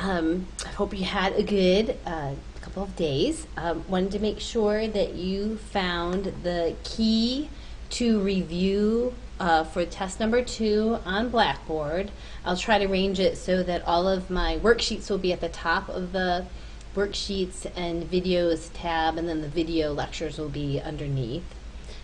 I hope you had a good couple of days. Wanted to make sure that you found the key to review for test number 2 on Blackboard. I'll try to arrange it so that all of my worksheets will be at the top of the worksheets and videos tab, and then the video lectures will be underneath.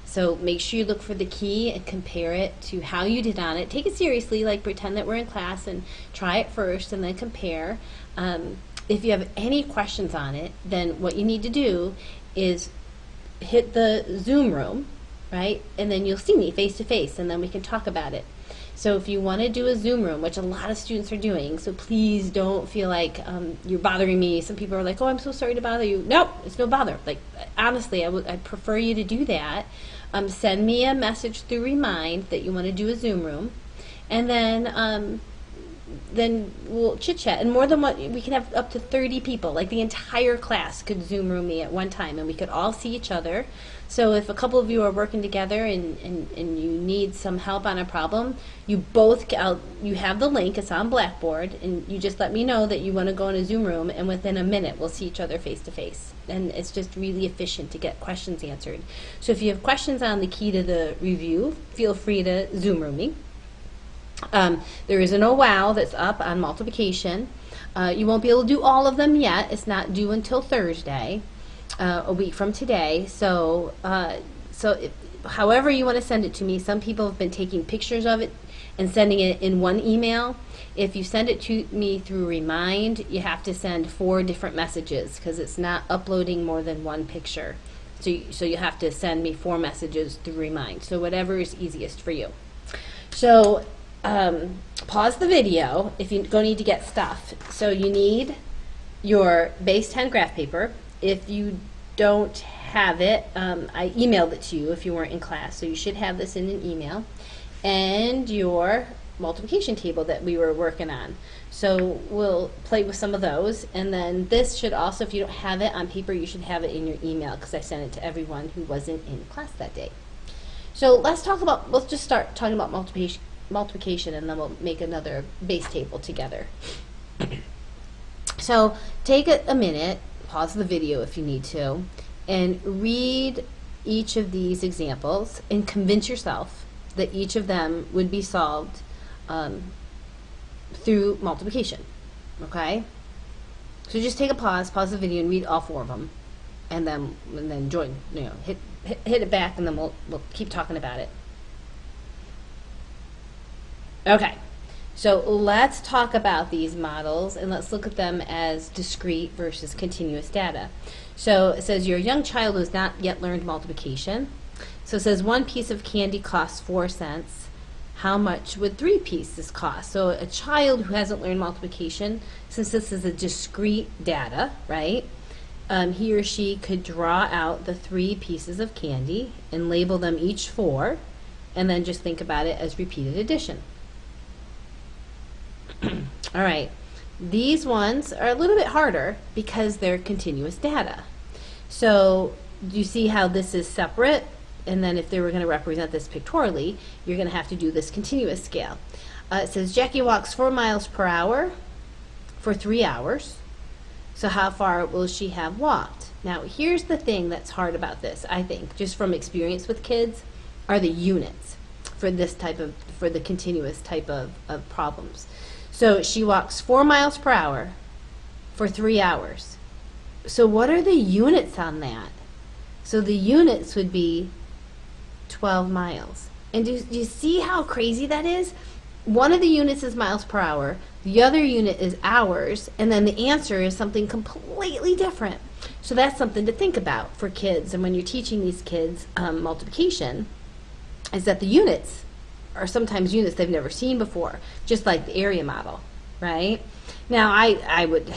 So make sure you look for the key and compare it to how you did on it. Take it seriously, like pretend that we're in class and try it first and then compare. If you have any questions on it, then what you need to do is hit the Zoom room, right? And then you'll see me face to face, and then we can talk about it. So if you want to do a Zoom room, which a lot of students are doing, so please don't feel like you're bothering me. Some people are like, oh, I'm so sorry to bother you. Nope, it's no bother. Like, honestly, I'd prefer you to do that. Send me a message through Remind that you want to do a Zoom room, and then we'll chit chat. And more than what, we can have up to 30 people, like the entire class could Zoom room me at one time, and we could all see each other. So if a couple of you are working together and you need some help on a problem, you have the link, it's on Blackboard, and you just let me know that you want to go in a Zoom room, and within a minute we'll see each other face to face. And it's just really efficient to get questions answered. So if you have questions on the key to the review, feel free to Zoom room me. There is an OWOW that's up on multiplication. You won't be able to do all of them yet. It's not due until Thursday, a week from today. So, however you want to send it to me, some people have been taking pictures of it and sending it in one email. If you send it to me through Remind, you have to send 4 different messages because it's not uploading more than one picture. So you have to send me 4 messages through Remind. So whatever is easiest for you. So pause the video if you're going to need to get stuff. So you need your base 10 graph paper. If you don't have it, I emailed it to you if you weren't in class, so you should have this in an email. And your multiplication table that we were working on. So we'll play with some of those, and then this should also, if you don't have it on paper, you should have it in your email because I sent it to everyone who wasn't in class that day. So let's just start talking about multiplication, and then we'll make another base table together. So take a minute, pause the video if you need to, and read each of these examples and convince yourself that each of them would be solved through multiplication. Okay? So just take a pause the video, and read all 4 of them, and then join. Hit it back, and then we'll keep talking about it. Okay, so let's talk about these models, and let's look at them as discrete versus continuous data. So it says your young child who has not yet learned multiplication. So it says 1 piece of candy costs 4 cents. How much would 3 pieces cost? So a child who hasn't learned multiplication, since this is a discrete data, right? He or she could draw out the 3 pieces of candy and label them each 4, and then just think about it as repeated addition. All right, these ones are a little bit harder because they're continuous data. So do you see how this is separate? And then if they were going to represent this pictorially, you're going to have to do this continuous scale. It says Jackie walks 4 miles per hour for 3 hours. So how far will she have walked? Now here's the thing that's hard about this, I think, just from experience with kids, are the units for the continuous type of problems. So she walks 4 miles per hour for 3 hours. So what are the units on that? So the units would be 12 miles. And do you see how crazy that is? One of the units is miles per hour, the other unit is hours, and then the answer is something completely different. So that's something to think about for kids, and when you're teaching these kids multiplication, is that the units are sometimes units they've never seen before, just like the area model, right? Now I would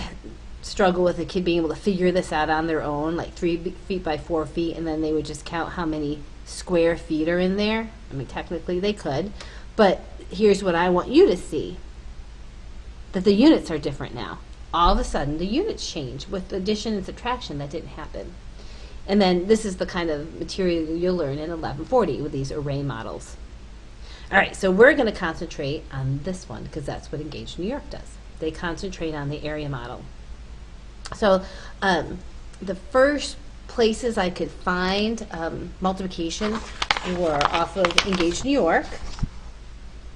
struggle with a kid being able to figure this out on their own, like 3 feet by 4 feet, and then they would just count how many square feet are in there. I mean, technically they could, but here's what I want you to see, that the units are different now. All of a sudden the units change with addition and subtraction. That didn't happen. And then this is the kind of material you'll learn in 1140 with these array models. All right, so we're going to concentrate on this one because that's what Engaged New York does. They concentrate on the area model. So the first places I could find multiplication were off of Engage New York.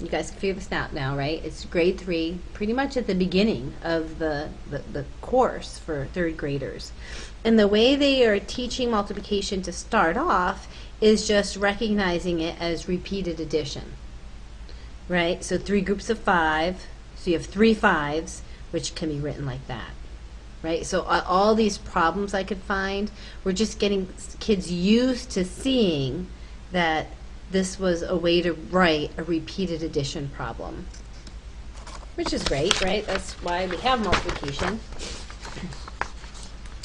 You guys can figure this out now, right? It's grade 3, pretty much at the beginning of the course for third graders. And the way they are teaching multiplication to start off is just recognizing it as repeated addition, right? So 3 groups of 5, so you have 3 5s, which can be written like that, right? So all these problems I could find, we're just getting kids used to seeing that this was a way to write a repeated addition problem, which is great, right? That's why we have multiplication.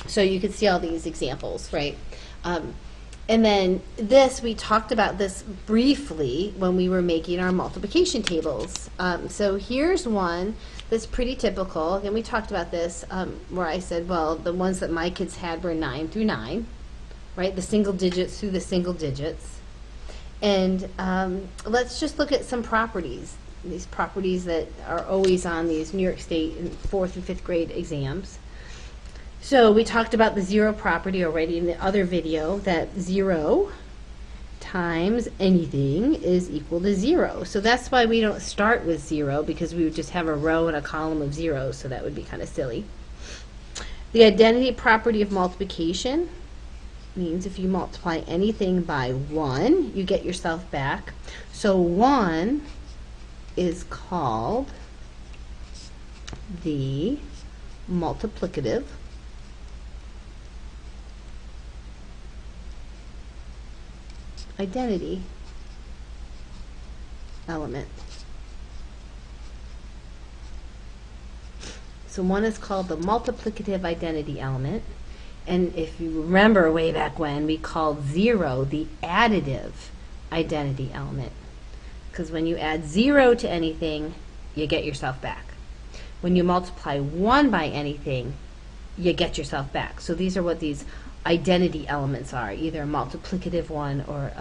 So you can see all these examples, right? And then this, we talked about this briefly when we were making our multiplication tables. So here's one that's pretty typical, and we talked about this where I said, well, the ones that my kids had were 9 through 9, right? The single digits through the single digits. And let's just look at some properties, these properties that are always on these New York State 4th and 5th grade exams. So we talked about the 0 property already in the other video, that 0 times anything is equal to 0. So that's why we don't start with 0, because we would just have a row and a column of zeros, so that would be kind of silly. The identity property of multiplication means if you multiply anything by 1, you get yourself back. So 1 is called the multiplicative identity element. So 1 is called the multiplicative identity element. And if you remember way back when, we called 0 the additive identity element. Because when you add 0 to anything, you get yourself back. When you multiply 1 by anything, you get yourself back. So these are what these identity elements are, either a multiplicative one or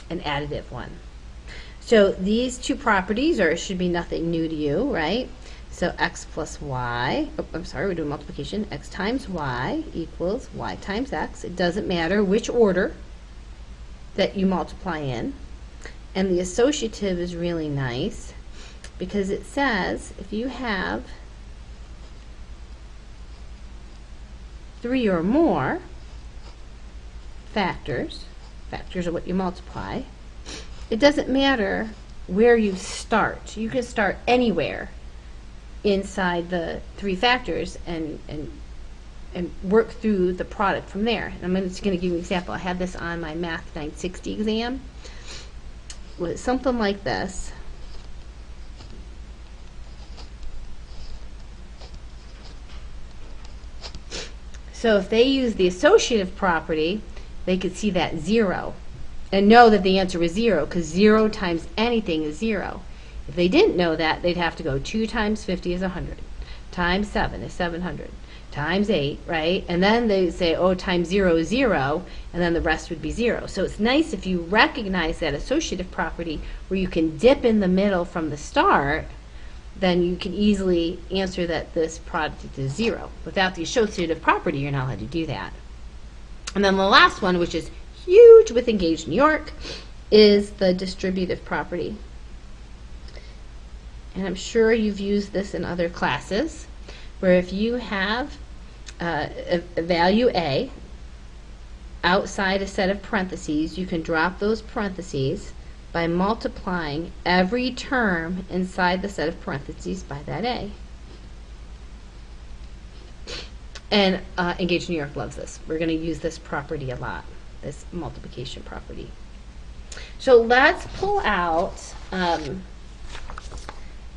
an additive one. So these two properties should be nothing new to you, right? So x plus y, we're doing multiplication. X times y equals y times x. It doesn't matter which order that you multiply in. And the associative is really nice because it says if you have 3 or more factors are what you multiply, it doesn't matter where you start. You can start anywhere inside the 3 factors and work through the product from there. And I'm just going to give you an example. I had this on my Math 960 exam. With something like this. So if they use the associative property, they could see that 0 and know that the answer was 0 because 0 times anything is 0. If they didn't know that, they'd have to go 2 times 50 is 100, times 7 is 700, times 8, right? And then they say, oh, times 0 is 0, and then the rest would be 0. So it's nice if you recognize that associative property where you can dip in the middle from the start, then you can easily answer that this product is 0. Without the associative property, you're not allowed to do that. And then the last one, which is huge with Engage New York, is the distributive property. And I'm sure you've used this in other classes, where if you have a value A outside a set of parentheses, you can drop those parentheses by multiplying every term inside the set of parentheses by that A. And Engage New York loves this. We're going to use this property a lot, this multiplication property. So let's pull out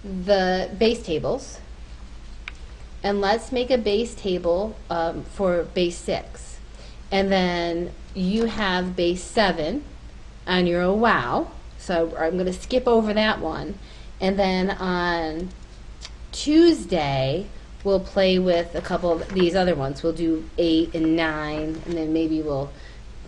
the base tables, and let's make a base table for base 6. And then you have base 7 on your wow. So I'm going to skip over that one. And then on Tuesday, we'll play with a couple of these other ones. We'll do 8 and 9, and then maybe we'll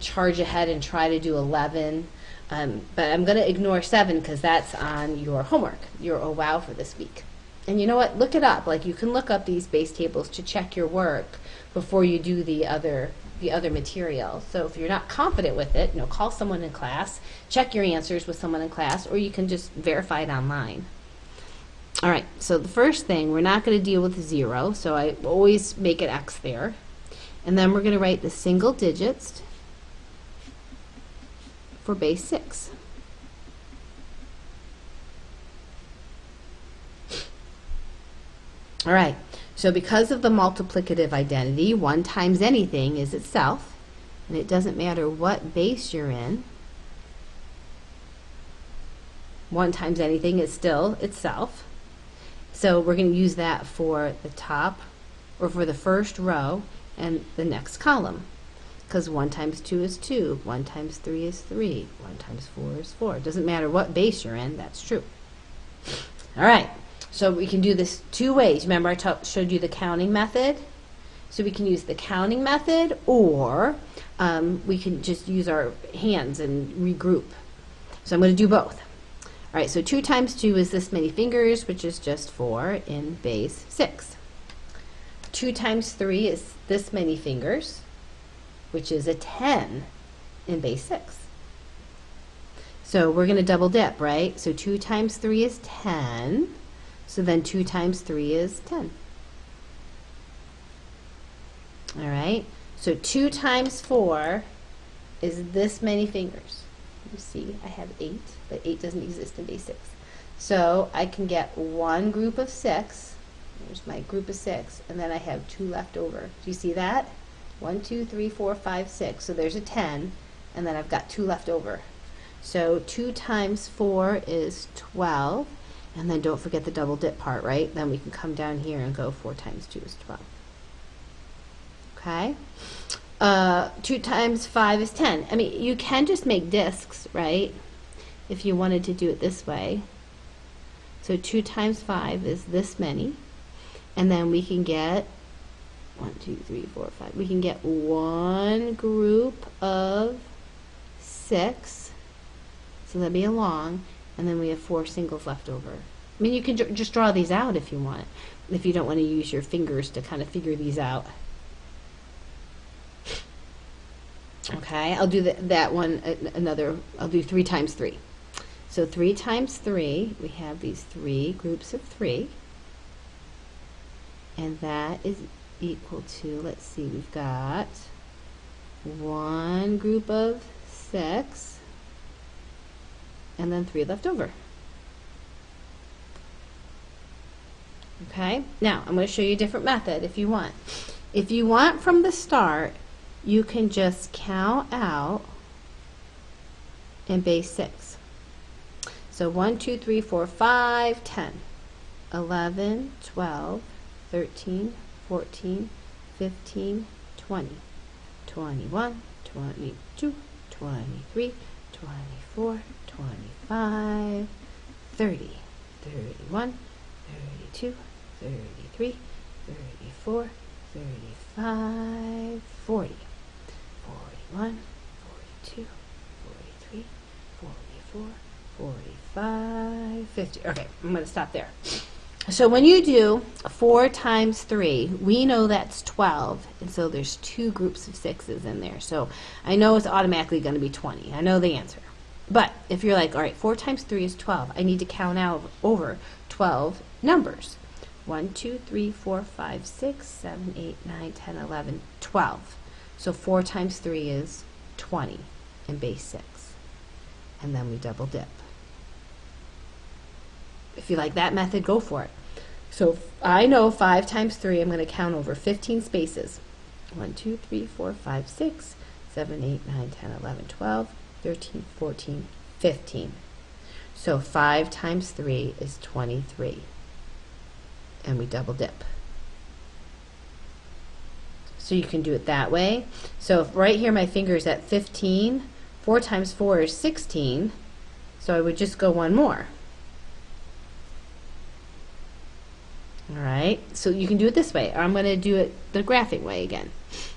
charge ahead and try to do 11. But I'm going to ignore 7 because that's on your homework, your oh wow for this week. And you know what? Look it up. Like, you can look up these base tables to check your work before you do the other material. So if you're not confident with it, call someone in class, check your answers with someone in class, or you can just verify it online. All right, so the first thing, we're not going to deal with 0, so I always make an X there. And then we're going to write the single digits for base 6. All right, so because of the multiplicative identity, 1 times anything is itself, and it doesn't matter what base you're in. 1 times anything is still itself. So we're going to use that for the top, or for the first row and the next column, because 1 times 2 is 2, 1 times 3 is 3, 1 times 4 is 4. It doesn't matter what base you're in, that's true. All right. So we can do this 2 ways. Remember I showed you the counting method? So we can use the counting method, or we can just use our hands and regroup. So I'm going to do both. All right, so 2 times 2 is this many fingers, which is just 4 in base 6. 2 times 3 is this many fingers, which is a 10 in base 6. So we're going to double dip, right? So 2 times 3 is 10. So then 2 times 3 is 10. All right, so 2 times 4 is this many fingers. You see, I have 8, but 8 doesn't exist in base 6. So I can get 1 group of 6. There's my group of 6, and then I have 2 left over. Do you see that? 1, 2, 3, 4, 5, 6. So there's a 10, and then I've got 2 left over. So 2 times 4 is 12. And then don't forget the double dip part, right? Then we can come down here and go 4 times 2 is 12. Okay? 2 times 5 is 10. I mean, you can just make discs, right? If you wanted to do it this way. So 2 times 5 is this many. And then we can get 1, 2, 3, 4, 5. We can get 1 group of 6. So that'd be a long. And then we have 4 singles left over. I mean, you can just draw these out if you want, if you don't want to use your fingers to kind of figure these out. Okay, I'll do that one I'll do 3 times 3. So 3 times 3, we have these 3 groups of 3. And that is equal to, let's see, we've got 1 group of 6. And then 3 left over. Okay, now I'm going to show you a different method if you want. If you want from the start, you can just count out in base 6. So 1, 2, 3, 4, 5, 10, 11, 12, 13, 14, 15, 20, 21, 22, 23, 24, 25, 30, 31, 32, 33, 34, 35, 40, 41, 42, 43, 44, 45, 50. Okay, I'm going to stop there. So when you do 4 times 3, we know that's 12, and so there's 2 groups of 6s in there. So I know it's automatically going to be 20. I know the answer. But if you're like, all right, 4 times 3 is 12, I need to count out over 12 numbers. 1, 2, 3, 4, 5, 6, 7, 8, 9, 10, 11, 12. So 4 times 3 is 20 in base 6. And then we double dip. If you like that method, go for it. So I know 5 times 3, I'm going to count over 15 spaces. 1, 2, 3, 4, 5, 6, 7, 8, 9, 10, 11, 12, 13, 14, 15. So 5 times 3 is 23. And we double dip. So you can do it that way. So if right here my finger is at 15, 4 times 4 is 16. So I would just go one more. All right, so you can do it this way, or I'm going to do it the graphing way again.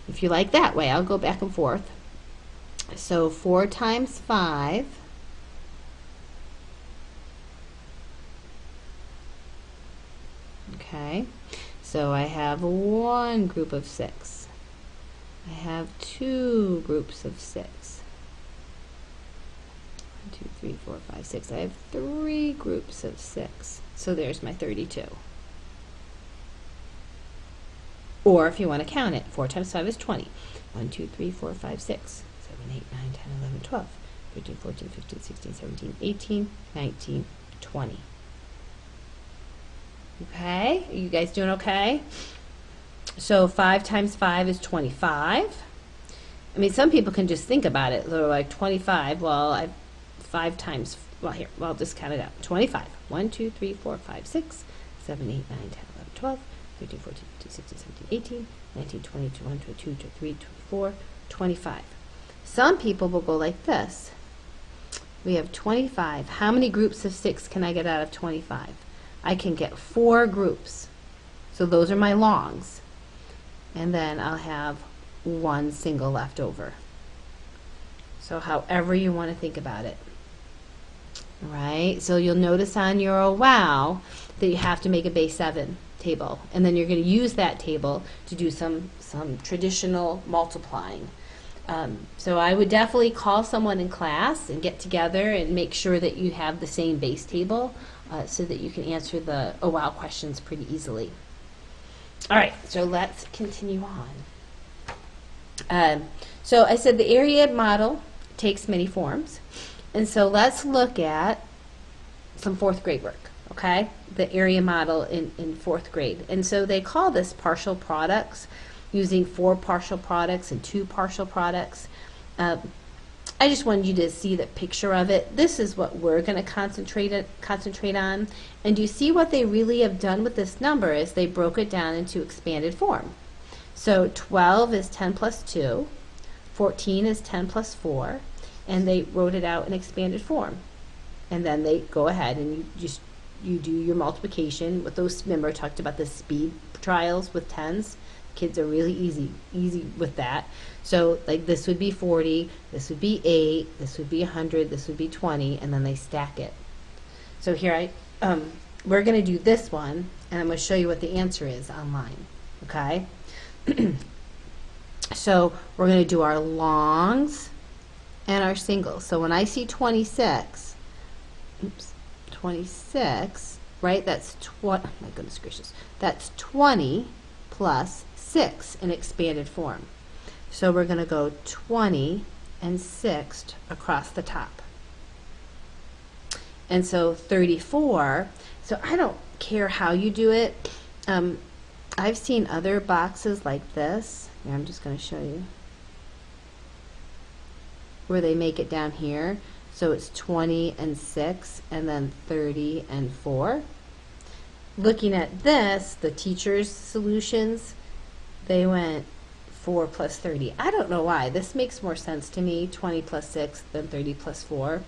If you like that way, I'll go back and forth. So 4 times 5 . Okay, so I have one group of 6. I have 2 groups of 6. 1, 2, 3, 4, 5, 6. I have 3 groups of 6. So there's my 32. Or if you want to count it, 4 times 5 is 20. 1, 2, 3, 4, 5, 6, 7, 8, 9, 10, 11, 12, 13, 14, 15, 16, 17, 18, 19, 20. Okay, are you guys doing okay? So 5 times 5 is 25. I mean, some people can just think about it. They're like 25. Well, 5 times, well, here, well, I'll just count it out. 25. 1, 2, 3, 4, 5, 6, 7, 8, 9, 10, 11, 12, 13, 14, 15, 16, 17, 18, 19, 20, 21, 22, 23, 24, 25. Some people will go like this. We have 25. How many groups of 6 can I get out of 25? I can get 4 groups. So those are my longs. And then I'll have 1 single left over. So however you want to think about it. All right, so you'll notice on your oh wow that you have to make a base 7 table. And then you're going to use that table to do some traditional multiplying. So I would definitely call someone in class and get together and make sure that you have the same base table so that you can answer the oh wow questions pretty easily. All right, so let's continue on. So I said the area model takes many forms. And so let's look at some 4th grade work, okay? The area model in 4th grade. And so they call this partial products, using 4 partial products and 2 partial products. I just wanted you to see the picture of it. This is what we're going to concentrate on. And you see what they really have done with this number is they broke it down into expanded form. So 12 is 10 plus 2, 14 is 10 plus 4, and they wrote it out in expanded form. And then they go ahead and you do your multiplication with those. Remember I talked about the speed trials with tens. Kids are really easy with that. So like this would be 40, this would be 8, this would be 100, this would be 20, and then they stack it. So here we're going to do this one, and I'm going to show you what the answer is online. Okay? So we're going to do our longs and our singles. So when I see 26, 26, right? That's my goodness gracious. That's 20 plus 6 in expanded form. So we're going to go 20 and 6 across the top. And so 34, so I don't care how you do it. I've seen other boxes like this. Here, I'm just going to show you. Where they make it down here. So it's 20 and 6 and then 30 and 4. Looking at this, the teacher's solutions, they went 4 plus 30. I don't know why. This makes more sense to me, 20 plus 6 than 30 plus 4.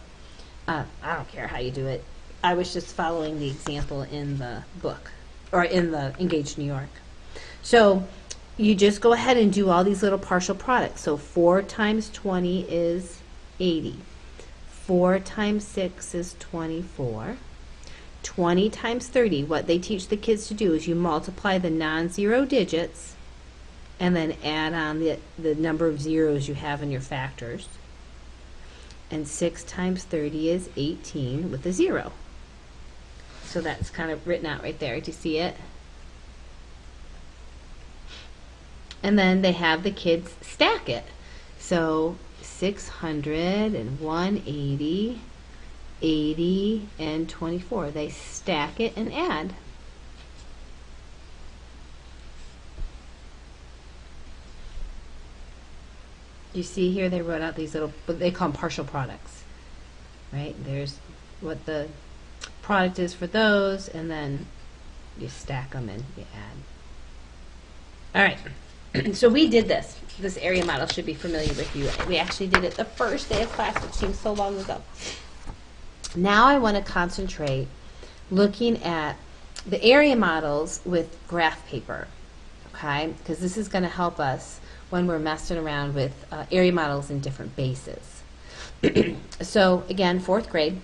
I don't care how you do it. I was just following the example in the book, or in the Engage New York. So you just go ahead and do all these little partial products. So 4 times 20 is 80. 4 times 6 is 24. 20 times 30, what they teach the kids to do is you multiply the non-zero digits and then add on the number of zeros you have in your factors. And 6 times 30 is 18 with a 0. So that's kind of written out right there. Do you see it? And then they have the kids stack it. So 600 and 180, 80 and 24. They stack it and add. You see here they wrote out these little, what they call them partial products. Right? There's what the product is for those, and then you stack them and you add. All right. So we did this. This area model should be familiar with you. We actually did it the first day of class, which seems so long ago. Now I want to concentrate looking at the area models with graph paper, okay? Because this is going to help us when we're messing around with area models in different bases. So again, 4th grade.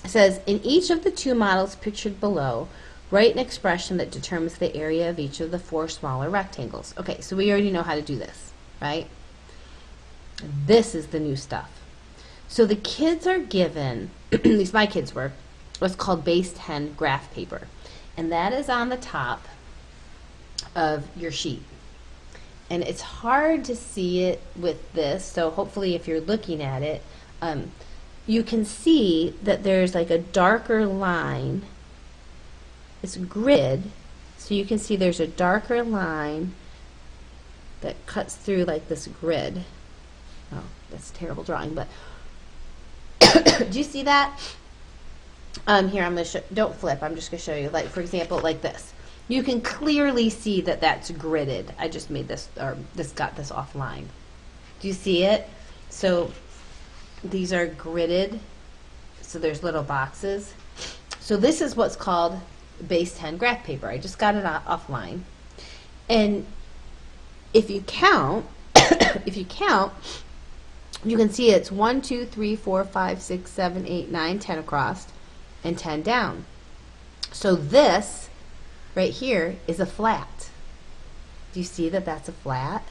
It says, in each of the 2 models pictured below, Write an expression that determines the area of each of the 4 smaller rectangles. Okay, so we already know how to do this, right? This is the new stuff. So the kids are given, at least my kids were, what's called base 10 graph paper. And that is on the top of your sheet. And it's hard to see it with this, so hopefully if you're looking at it, you can see that there's like a darker line. It's grid, so you can see there's a darker line that cuts through like this grid. Oh, that's a terrible drawing, but do you see that? Here, I'm going to show, don't flip, I'm just going to show you, like for example, like this. You can clearly see that that's gridded. I just made this, or this got this offline. Do you see it? So these are gridded, so there's little boxes. So this is what's called base 10 graph paper. I just got it offline. And if you count, you can see it's 1, 2, 3, 4, 5, 6, 7, 8, 9, 10 across, and 10 down. So this right here is a flat. Do you see that that's a flat?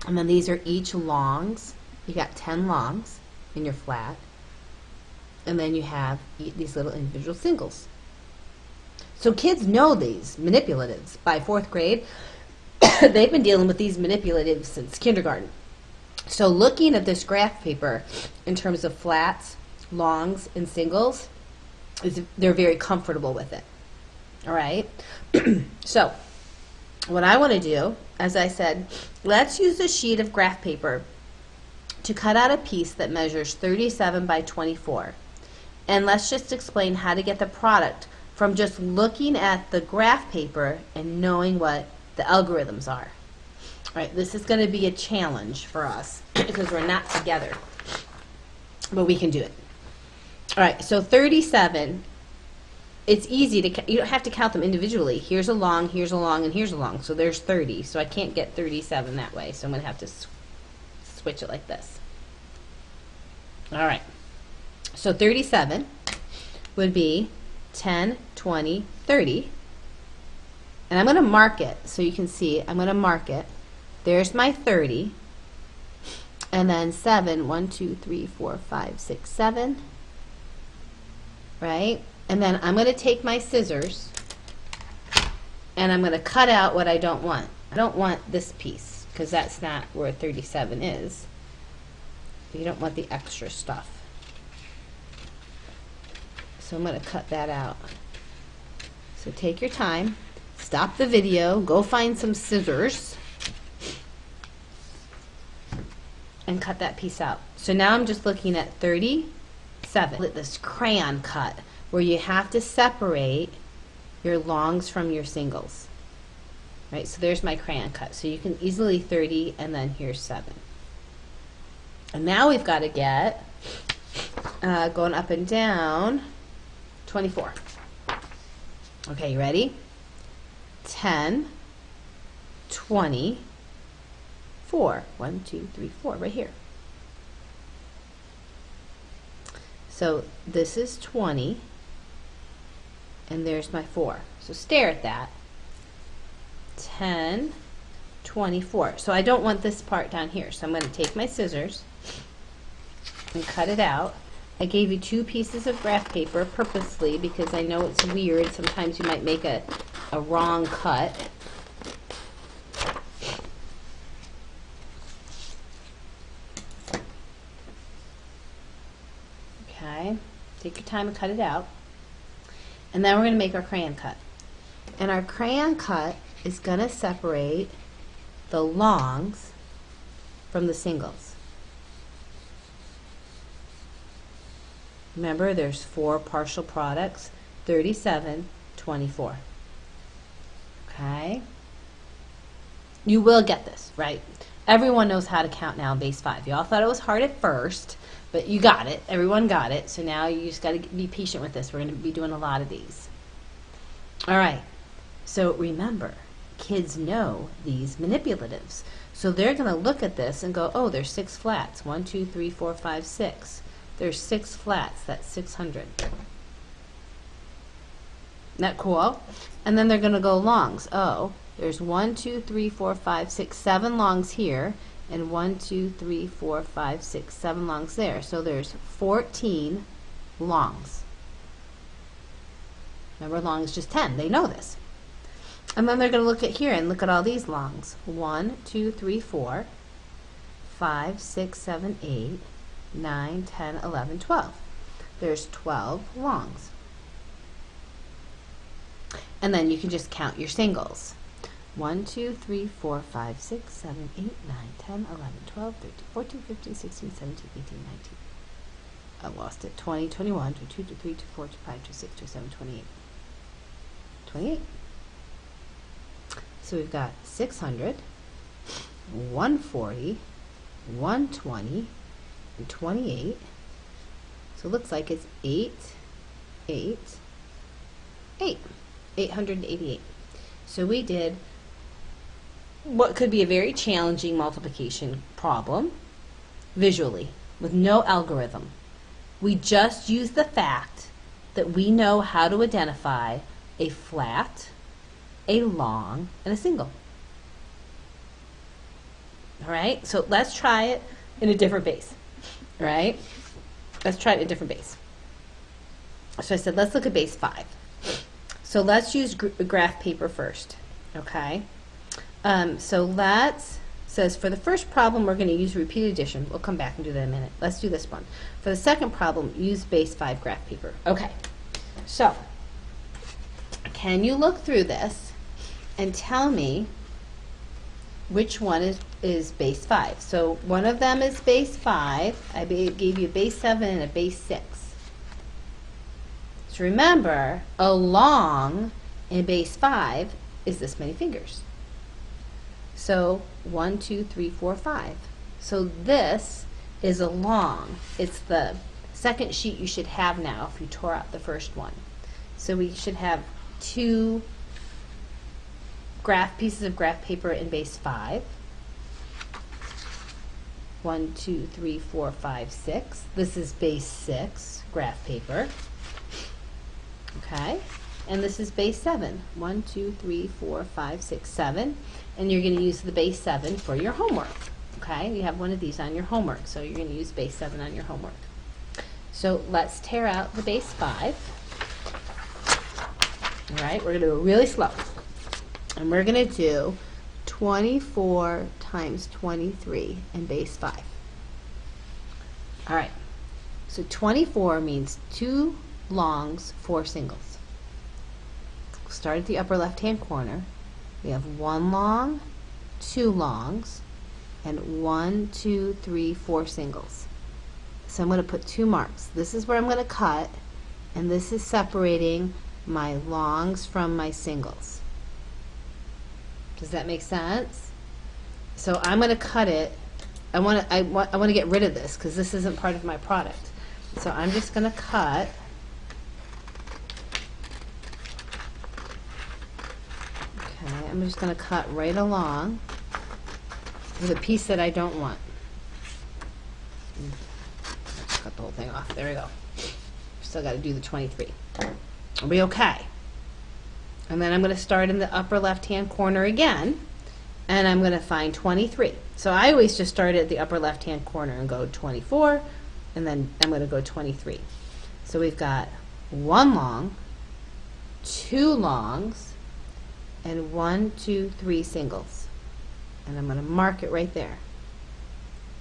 And then these are each longs. You got 10 longs in your flat. And then you have these little individual singles. So kids know these manipulatives. By 4th grade, they've been dealing with these manipulatives since kindergarten. So looking at this graph paper in terms of flats, longs, and singles, they're very comfortable with it. All right? So what I want to do, as I said, let's use a sheet of graph paper to cut out a piece that measures 37 by 24. And let's just explain how to get the product from just looking at the graph paper and knowing what the algorithms are. All right, this is going to be a challenge for us because we're not together, but we can do it. All right, so 37, it's easy to, you don't have to count them individually. Here's a long, here's a long, and here's a long. So there's 30. So I can't get 37 that way. So I'm going to have to switch it like this. All right. So 37 would be 10, 20, 30. And I'm going to mark it so you can see. I'm going to mark it. There's my 30. And then 7, 1, 2, 3, 4, 5, 6, 7. Right? And then I'm going to take my scissors and I'm going to cut out what I don't want. I don't want this piece because that's not where 37 is. You don't want the extra stuff. So I'm going to cut that out. So take your time, stop the video, go find some scissors, and cut that piece out. So now I'm just looking at 37. This crayon cut where you have to separate your longs from your singles. Right, so there's my crayon cut. So you can easily 30 and then here's 7. And now we've got to get, going up and down, 24. Okay, you ready? 10, 20, 4. 1, 2, 3, 4, right here. So this is 20, and there's my 4. So stare at that. 10, 24. So I don't want this part down here, so I'm going to take my scissors and cut it out. I gave you 2 pieces of graph paper purposely because I know it's weird. Sometimes you might make a wrong cut. Okay, take your time and cut it out. And then we're going to make our crayon cut. And our crayon cut is going to separate the longs from the singles. Remember, there's 4 partial products, 37, 24. Okay? You will get this, right? Everyone knows how to count now in base 5. You all thought it was hard at first, but you got it. Everyone got it. So now you just got to be patient with this. We're going to be doing a lot of these. All right. So remember, kids know these manipulatives. So they're going to look at this and go, oh, there's 6 flats. 1, 2, 3, 4, 5, 6. There's 6 flats. That's 600. Isn't that cool? And then they're going to go longs. Oh, there's 1, 2, 3, 4, 5, 6, 7 longs here, and 1, 2, 3, 4, 5, 6, 7 longs there. So there's 14 longs. Remember, long is just 10. They know this. And then they're going to look at here and look at all these longs. 1, 2, 3, 4, 5, 6, 7, 8, 9, 10, 11, 12. There's 12 longs. And then you can just count your singles. 1, 2, 3, 4, 5, 6, 7, 8, 9, 10, 11, 12, 13, 14, 15, 16, 17, 18, 19. I lost it. 20, 21, 22, 23, 24, 25, 26, 27, 28. 28. So we've got 600, 140, 120, and 28. So it looks like it's 8, 8, 8. 888. So we did what could be a very challenging multiplication problem visually with no algorithm. We just used the fact that we know how to identify a flat, a long, and a single. All right, so let's try it in a different base. All right, let's try it in a different base. So I said, let's look at base 5. So let's use graph paper first, okay? Says for the first problem, we're going to use repeated addition. We'll come back and do that in a minute. Let's do this one. For the second problem, use base 5 graph paper. Okay, so can you look through this and tell me which one is base 5? So one of them is base 5. I gave you a base 7 and a base 6. So remember, a long in base 5 is this many fingers. So 1, 2, 3, 4, 5. So this is a long. It's the second sheet you should have now if you tore out the first one. So we should have 2 pieces of graph paper in base 5. 1, 2, 3, 4, 5, 6. This is base 6 graph paper. Okay, and this is base 7. 1, 2, 3, 4, 5, 6, 7. And you're going to use the base 7 for your homework. Okay, you have one of these on your homework, so you're going to use base 7 on your homework. So let's tear out the base 5. All right, we're going to do it really slow. And we're going to do 24 times 23 in base 5. All right, so 24 means 2 longs, 4 singles. Start at the upper left-hand corner. We have 1 long, 2 longs, and 1, 2, 3, 4 singles. So I'm going to put 2 marks. This is where I'm going to cut, and this is separating my longs from my singles. Does that make sense? So I'm going to cut it. I want to get rid of this because this isn't part of my product. So I'm just going to cut. Okay, I'm just going to cut right along with a piece that I don't want. Let's cut the whole thing off. There we go. Still got to do the 23. Are we okay? And then I'm going to start in the upper left-hand corner again, and I'm going to find 23. So I always just start at the upper left-hand corner and go 24, and then I'm going to go 23. So we've got 1 long, 2 longs, and 1, 2, 3 singles. And I'm going to mark it right there.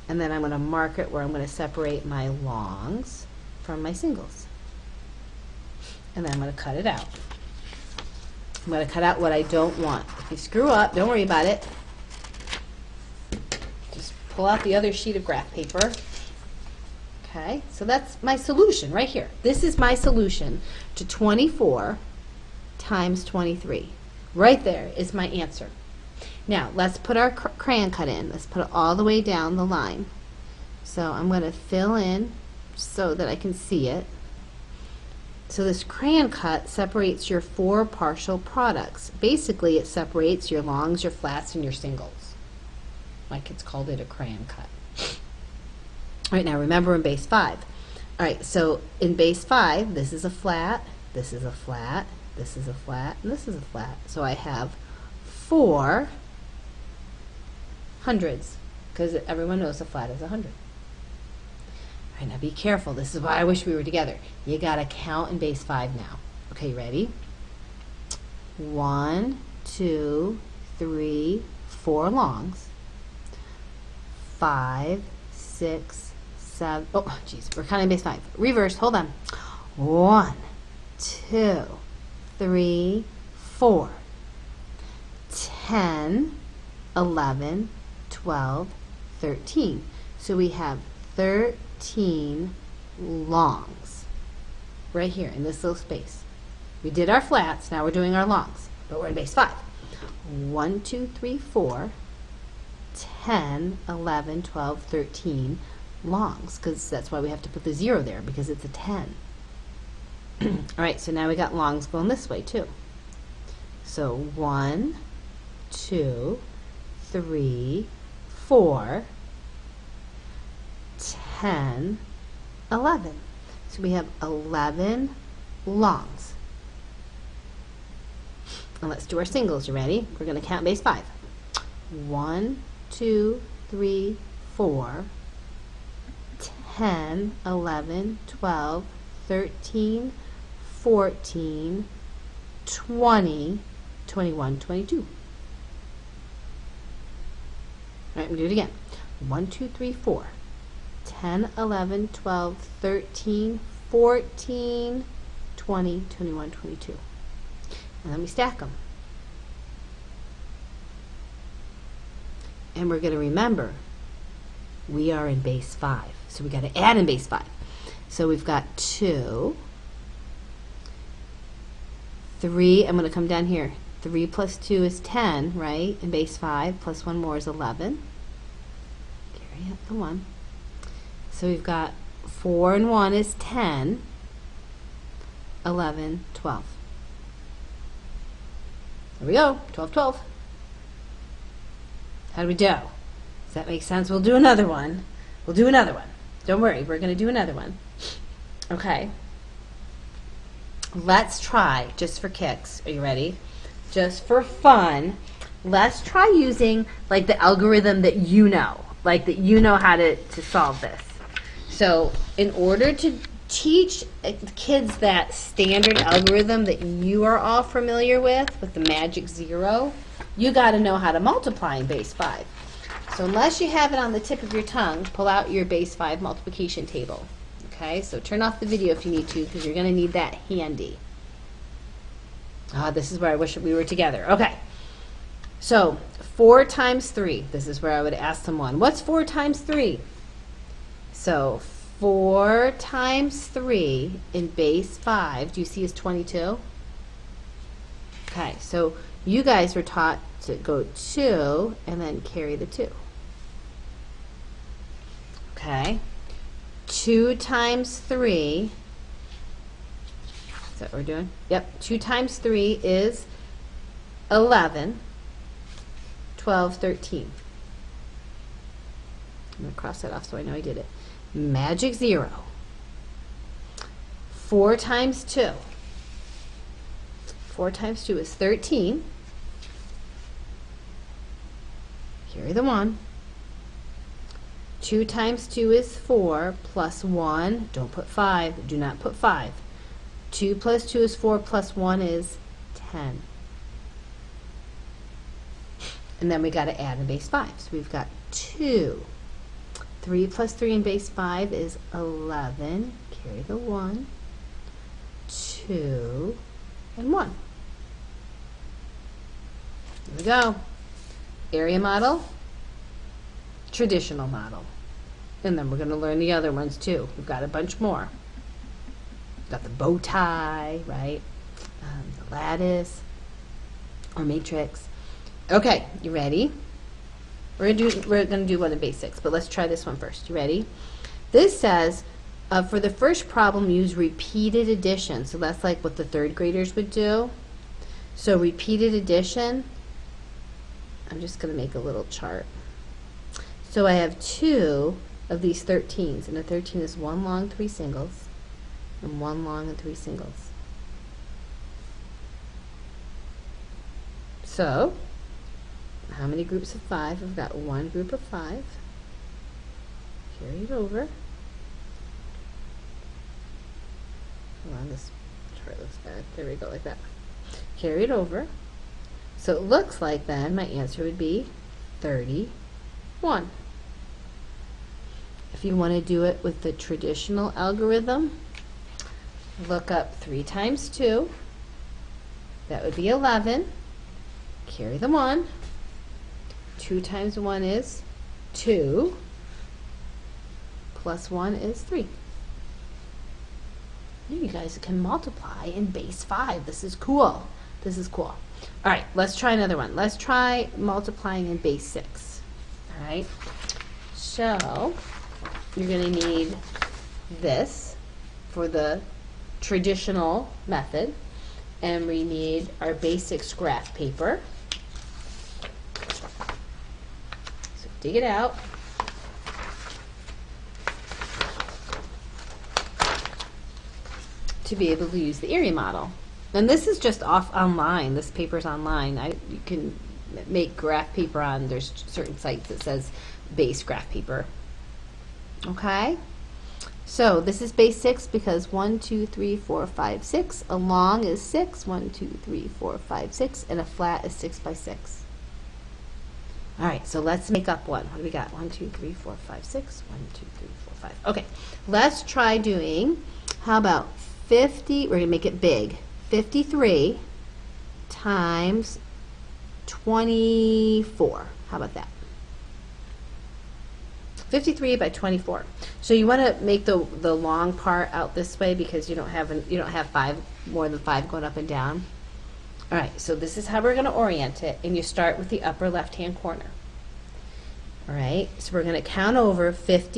And then I'm going to mark it where I'm going to separate my longs from my singles. And then I'm going to cut it out. I'm going to cut out what I don't want. If you screw up, don't worry about it. Just pull out the other sheet of graph paper. Okay, so that's my solution right here. This is my solution to 24 times 23. Right there is my answer. Now, let's put our crayon cut in. Let's put it all the way down the line. So I'm going to fill in so that I can see it. So this crayon cut separates your 4 partial products. Basically, it separates your longs, your flats, and your singles. My kids called it a crayon cut. All right, now remember in base 5. All right, so in base 5, this is a flat, this is a flat, This is a flat, and this is a flat. So I have 4 hundreds, because everyone knows a flat is 100. All right, now be careful. This is why I wish we were together. You got to count in base 5 now. Okay, ready? 1, 2, 3, 4 longs. 5, 6, 7. Oh, geez, we're counting base 5. Reverse, hold on. 1, 2, 3, 4. 10, 11, 12, 13. So we have 13 longs right here in this little space. We did our flats, now we're doing our longs, but we're in base 5. 1, 2, 3, 4, 10, 11, 12, 13 longs, because that's why we have to put the 0 there, because it's a 10. All right, so now we got longs going this way too. So 1, 2, 3, 4, 10, 11. So we have 11 longs. And let's do our singles. You ready? We're going to count base 5. 1, 2, 3, 4, 10, 11, 12, 13, 14, 20, 21, 22. All right, we'll do it again. 1, 2, 3, 4, 10, 11, 12, 13, 14, 20, 21, 22. And then we stack them. And we're going to remember, we are in base 5. So we got to add in base 5. So we've got 2, 3, I'm going to come down here. 3 plus 2 is 10, right? In base 5, plus 1 more is 11. Carry up the 1. So we've got 4 and 1 is 10, 11, 12. There we go, 12, 12. How do we do? Does that make sense? We'll do another one. We'll do another one. Don't worry, we're going to do another one. Okay. Let's try, just for kicks, are you ready? Just for fun, let's try using like the algorithm that you know, like that you know how to solve this. So in order to teach kids that standard algorithm that you are all familiar with the magic 0, you got to know how to multiply in base 5. So unless you have it on the tip of your tongue, pull out your base 5 multiplication table. Okay, so turn off the video if you need to, because you're going to need that handy. This is where I wish we were together. Okay, so 4 times 3. This is where I would ask someone, what's 4 times 3? So 4 times 3 in base 5, do you see is 22? Okay, so you guys were taught to go 2 and then carry the 2. Okay, 2 times 3, is that what we're doing? Yep, 2 times 3 is 11, 12, 13. I'm going to cross that off so I know I did it. Magic 0. 4 times 2. 4 times 2 is 13. Carry the 1. 2 times 2 is 4, plus 1. Don't put 5. Do not put 5. 2 plus 2 is 4, plus 1 is 10. And then we got to add in base 5. So we've got 2. 3 plus 3 in base 5 is 11. Carry the 1. 2 and 1. Here we go. Area model, traditional model. And then we're going to learn the other ones too. We've got a bunch more. We've got the bow tie, right? The lattice or matrix. Okay, you ready? We're going to do one in base 6, but let's try this one first. You ready? This says, for the first problem, use repeated addition. So that's like what the 3rd graders would do. So repeated addition, I'm just going to make a little chart. So I have 2 of these 13s, and a 13 is 1 long, 3 singles, and 1 long and 3 singles. So, how many groups of 5? I've got one group of 5. Carry it over. Hold on, this chart looks bad. There we go, like that. Carry it over. So it looks like then my answer would be 31. If you want to do it with the traditional algorithm, look up 3 times 2. That would be 11. Carry the 1. 2 times 1 is 2. Plus 1 is 3. You guys can multiply in base 5. This is cool. This is cool. All right, let's try another one. Let's try multiplying in base 6. All right. So you're going to need this for the traditional method, and we need our base 6 graph paper. So dig it out. To be able to use the area model. And this is just off online. This paper's online. You can make graph paper on, there's certain sites that says base graph paper. Okay? So this is base 6 because 1, 2, 3, 4, 5, 6. A long is 6. 1, 2, 3, 4, 5, 6. And a flat is 6 by 6. All right, so let's make up one. What do we got? 1, 2, 3, 4, 5, 6. 1, 2, 3, 4, 5. Okay, let's try doing, how about 50, we're going to make it big, 53 times 24. How about that? 53 by 24. So you want to make the long part out this way because you don't have more than 5 going up and down. All right, so this is how we're going to orient it, and you start with the upper left-hand corner. All right, so we're going to count over 5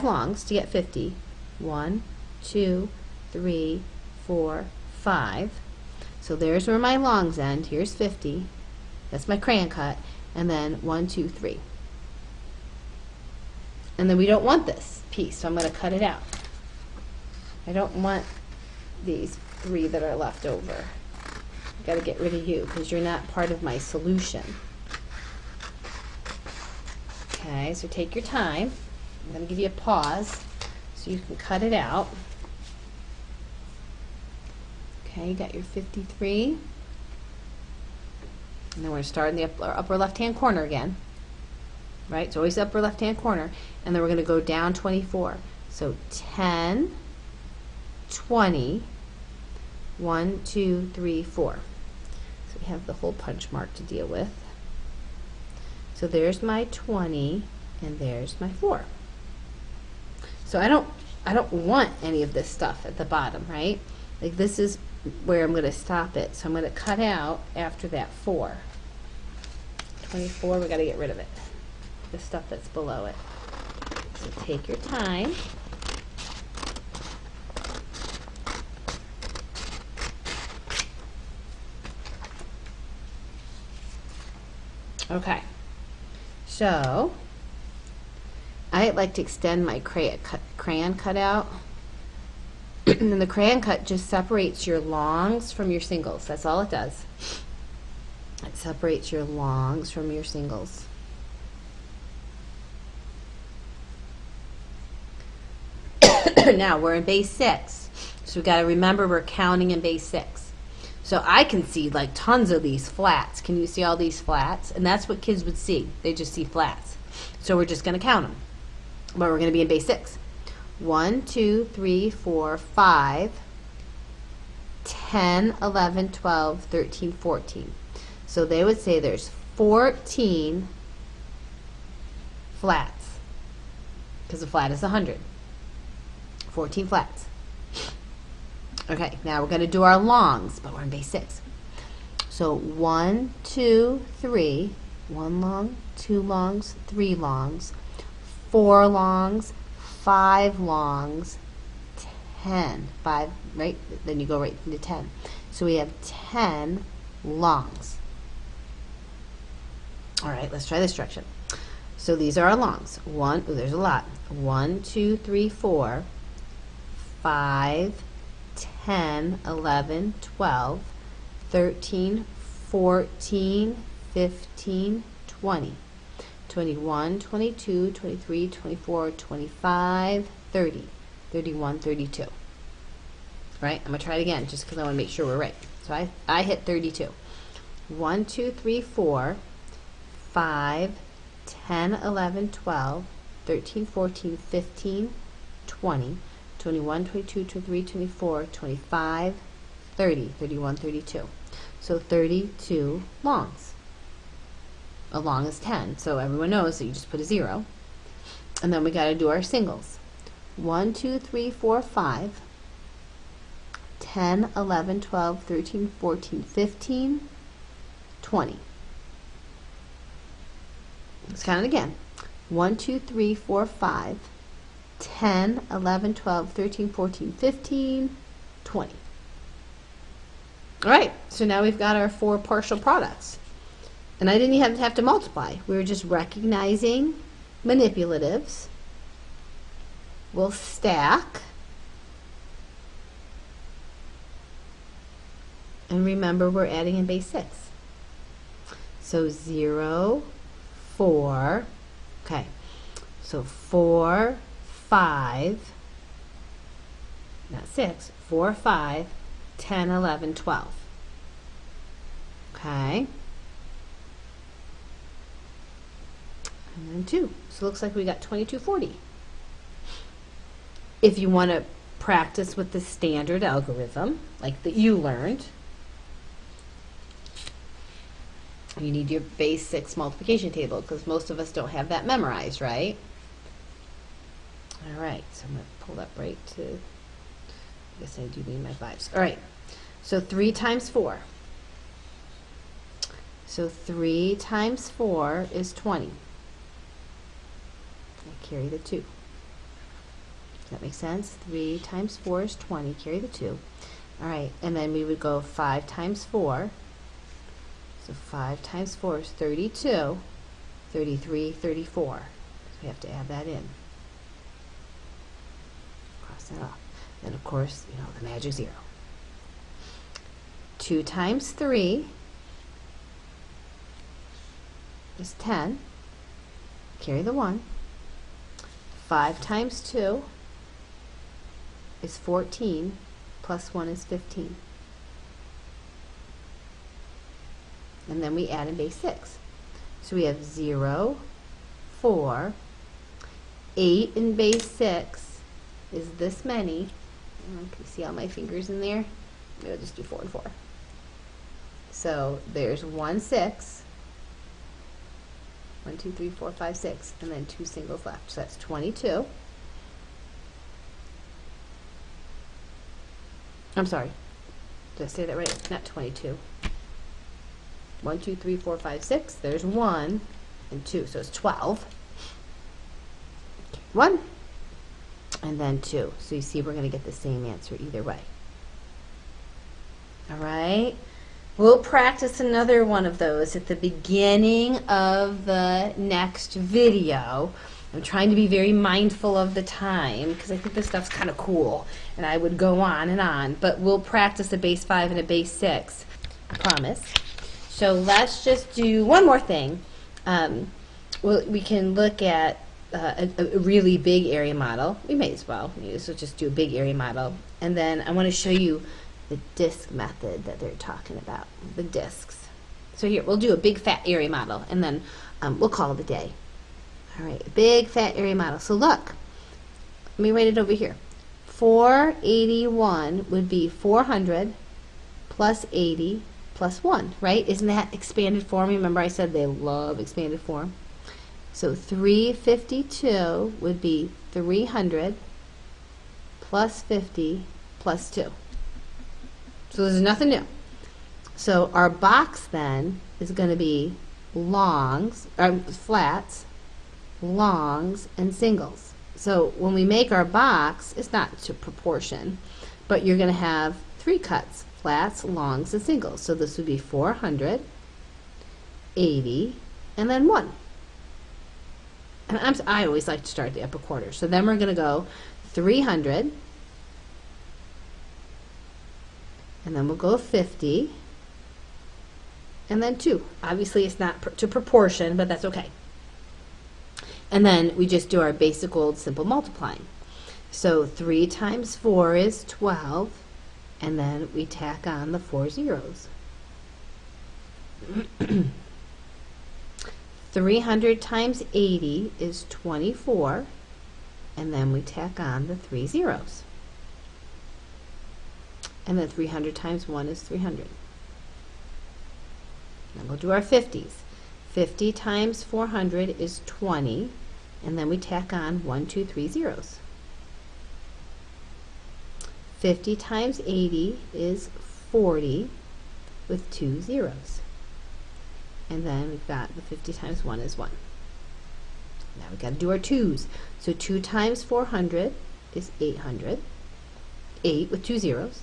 longs to get 50. 1, 2, 3, 4, 5. So there's where my longs end. Here's 50. That's my crayon cut. And then 1, 2, 3. And then we don't want this piece, so I'm going to cut it out. I don't want these 3 that are left over. I've got to get rid of you because you're not part of my solution. Okay, so take your time. I'm going to give you a pause so you can cut it out. Okay, you got your 53. And then we're going to start in the upper left-hand corner again. Right, it's always the upper left-hand corner. And then we're going to go down 24. So 10, 20, 1, 2, 3, 4. So we have the whole punch mark to deal with. So there's my 20, and there's my 4. So I don't want any of this stuff at the bottom, right? Like this is where I'm going to stop it. So I'm going to cut out after that 4. 24, we got to get rid of it. The stuff that's below it. So take your time. Okay. So I like to extend my crayon cutout. And the crayon cut just separates your longs from your singles. That's all it does. It separates your longs from your singles. Now we're in base 6. So we've got to remember we're counting in base 6. So I can see like tons of these flats. Can you see all these flats? And that's what kids would see. They just see flats. So we're just going to count them. But we're going to be in base 6. 1, 2, 3, 4, 5, 10, 11, 12, 13, 14. So they would say there's 14 flats because a flat is 100. 14 flats. Okay, now we're going to do our longs, but we're in base 6. So 1, 2, 3, 1 long, 2 longs, 3 longs, 4 longs, 5 longs, 10. 5, right? Then you go right into 10. So we have 10 longs. All right, let's try this direction. So these are our longs. There's a lot. 1, 2, 3, 4, 5, 10, 11, 12, 13, 14, 15, 20. 21, 22, 23, 24, 25, 30, 31, 32. Right? I'm going to try it again just because I want to make sure we're right. So I hit 32. 1, 2, 3, 4, 5, 10, 11, 12, 13, 14, 15, 20, 21, 22, 23, 24, 25, 30, 31, 32. So 32 longs. A long is 10, so everyone knows that you just put a 0. And then we got to do our singles. 1, 2, 3, 4, 5, 10, 11, 12, 13, 14, 15, 20. Let's count it again. 1, 2, 3, 4, 5, 10, 11, 12, 13, 14, 15, 20. All right, so now we've got our 4 partial products. And I didn't even have to multiply. We were just recognizing manipulatives. We'll stack. And remember, we're adding in base 6. So 0, 4, okay. So 4, 5, not 6, 4, 5, 10, 11, 12. Okay. And then 2. So it looks like we got 2240. If you want to practice with the standard algorithm, like that you learned, you need your base 6 multiplication table because most of us don't have that memorized, right? All right, so I'm going to pull that right to, I guess I do need my 5s. All right, so 3 times 4. So 3 times 4 is 20. I carry the 2. Does that make sense? 3 times 4 is 20. Carry the 2. All right, and then we would go 5 times 4. So 5 times 4 is 32. 33, 34. So we have to add that in. Cross that off. Then, of course, you know, the magic 0. 2 times 3 is 10. Carry the 1. 5 times 2 is 14, plus 1 is 15. And then we add in base 6. So we have 0, 4, 8 in base 6 is this many. Can you see all my fingers in there? Maybe I'll just do 4 and 4. So there's 1, 6. 1, 2, 3, 4, 5, 6, and then 2 singles left. So that's 22. I'm sorry. Did I say that right? Not 22. 1, 2, 3, 4, 5, 6. There's 1 and 2, so it's 12. 1 and then 2. So you see we're going to get the same answer either way. All right. We'll practice another one of those at the beginning of the next video. I'm trying to be very mindful of the time because I think this stuff's kind of cool and I would go on and on, but we'll practice a base 5 and a base 6, I promise. So let's just do one more thing. We can look at a really big area model. We may as well. So just do a big area model. And then I want to show you the disk method that they're talking about, the disks. So here, we'll do a big fat area model, and then we'll call it a day. All right, a big fat area model. So look, let me write it over here. 481 would be 400 plus 80 plus 1, right? Isn't that expanded form? Remember I said they love expanded form. So 352 would be 300 plus 50 plus 2. So there's nothing new. So our box then is going to be longs, flats, longs, and singles. So when we make our box, it's not to proportion, but you're going to have 3 cuts, flats, longs, and singles. So this would be 400, 80, and then 1. And I always like to start the upper quarter. So then we're going to go 300, and then we'll go 50, and then 2. Obviously, it's not to proportion, but that's okay. And then we just do our basic old simple multiplying. So 3 times 4 is 12, and then we tack on the 4 zeros. 300 times 80 is 24, and then we tack on the 3 zeros. And then 300 times 1 is 300. Now we'll do our 50s. 50 times 400 is 20, and then we tack on 1, 2, 3 zeros. 50 times 80 is 40 with 2 zeros. And then we've got the 50 times 1 is 1. Now we've got to do our 2's. So 2 times 400 is 800. 8 with 2 zeros.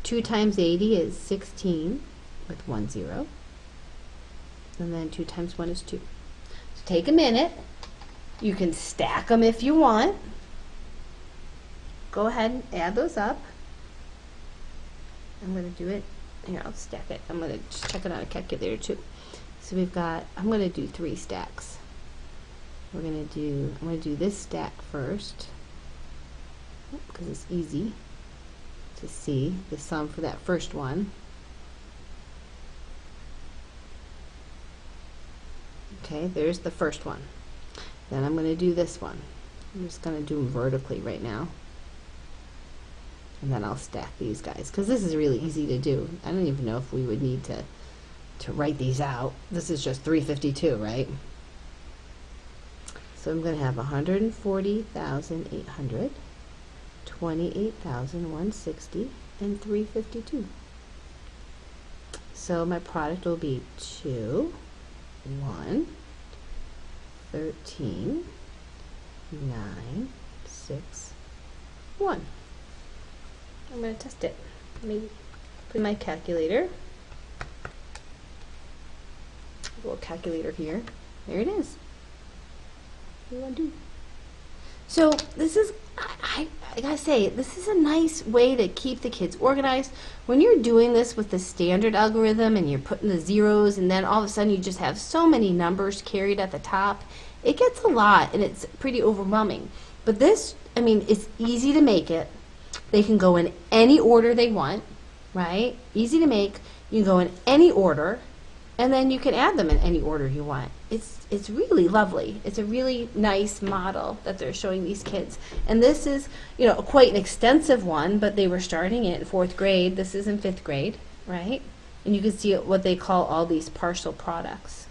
2 times 80 is 16 with 1 zero. And then 2 times 1 is 2. So take a minute. You can stack them if you want. Go ahead and add those up. I'm going to do it. Here, I'll stack it. I'm going to just check it on a calculator too. So we've got, I'm going to do 3 stacks. I'm going to do this stack first, because it's easy to see the sum for that first one. Okay, there's the first one. Then I'm going to do this one. I'm just going to do them vertically right now. And then I'll stack these guys, because this is really easy to do. I don't even know if we would need to write these out. This is just 352, right? So I'm going to have 140,800, 28,160, and 352. So my product will be 2, 1, 13, 9, 6, 1. I'm going to test it. Maybe put my calculator. A little calculator here. There it is. What do you want to do? So this is, I gotta say, this is a nice way to keep the kids organized. When you're doing this with the standard algorithm and you're putting the zeros and then all of a sudden you just have so many numbers carried at the top, it gets a lot and it's pretty overwhelming. But this, I mean, it's easy to make it. They can go in any order they want, right? Easy to make. You can go in any order, and then you can add them in any order you want. It's really lovely. It's a really nice model that they're showing these kids. And this is, you know, quite an extensive one, but they were starting it in 4th grade. This is in 5th grade, right? And you can see what they call all these partial products.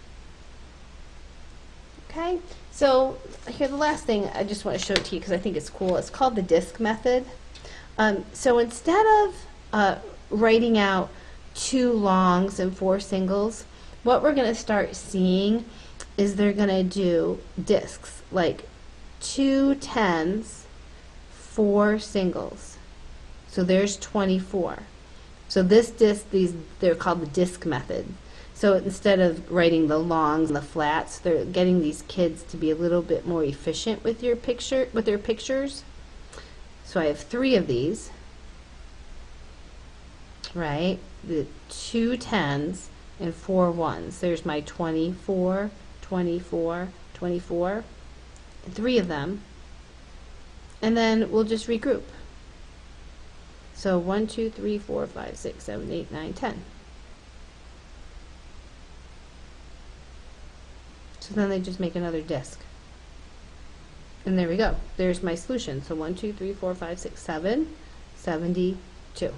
Okay, so here the last thing I just want to show it to you because I think it's cool. It's called the DISC method. So instead of writing out 2 longs and 4 singles, what we're going to start seeing is they're going to do discs, like 2 10s, 4 singles. So there's 24. So this disc, they're called the DISC method. So instead of writing the longs and the flats, they're getting these kids to be a little bit more efficient with their pictures. So I have 3 of these, right? The 2 10s and 4 1s. There's my 24, 24, 24, and 3 of them. And then we'll just regroup. So 1, 2, 3, 4, 5, 6, 7, 8, 9, 10. So then they just make another disc. And there we go. There's my solution. So 1, 2, 3, 4, 5, 6, 7, 72.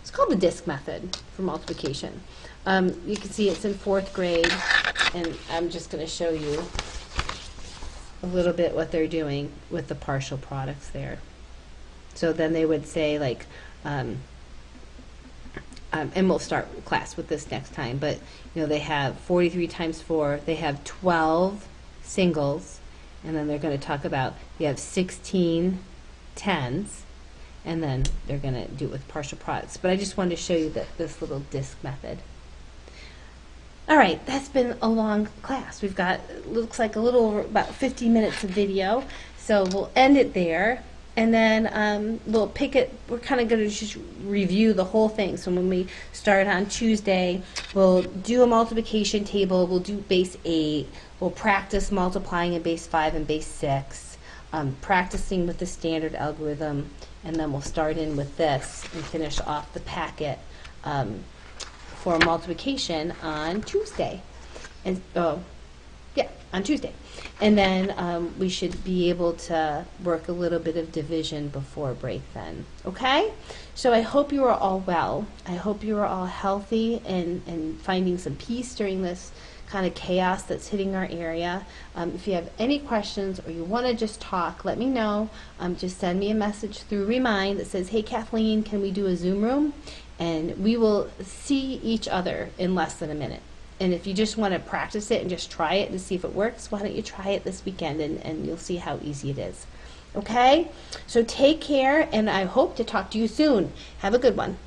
It's called the DISC method for multiplication. You can see it's in 4th grade, and I'm just going to show you a little bit what they're doing with the partial products there. So then they would say, like, and we'll start class with this next time, but you know, they have 43 times 4, they have 12 singles, and then they're going to talk about you have 16 tens, and then they're going to do it with partial products. But I just wanted to show you this little DISC method. All right, that's been a long class. We've got, looks like a little over about 50 minutes of video, so we'll end it there. And then we'll pick it, we're kind of going to just review the whole thing. So when we start on Tuesday, we'll do a multiplication table, we'll do base 8, we'll practice multiplying in base 5 and base 6, practicing with the standard algorithm, and then we'll start in with this and finish off the packet for multiplication on Tuesday. And yeah, on Tuesday. And then we should be able to work a little bit of division before break then. Okay? So I hope you are all well. I hope you are all healthy and finding some peace during this kind of chaos that's hitting our area. If you have any questions or you want to just talk, let me know. Just send me a message through Remind that says, hey Kathleen, can we do a Zoom room? And we will see each other in less than a minute. And if you just want to practice it and just try it and see if it works, why don't you try it this weekend and you'll see how easy it is. Okay? So take care, and I hope to talk to you soon. Have a good one.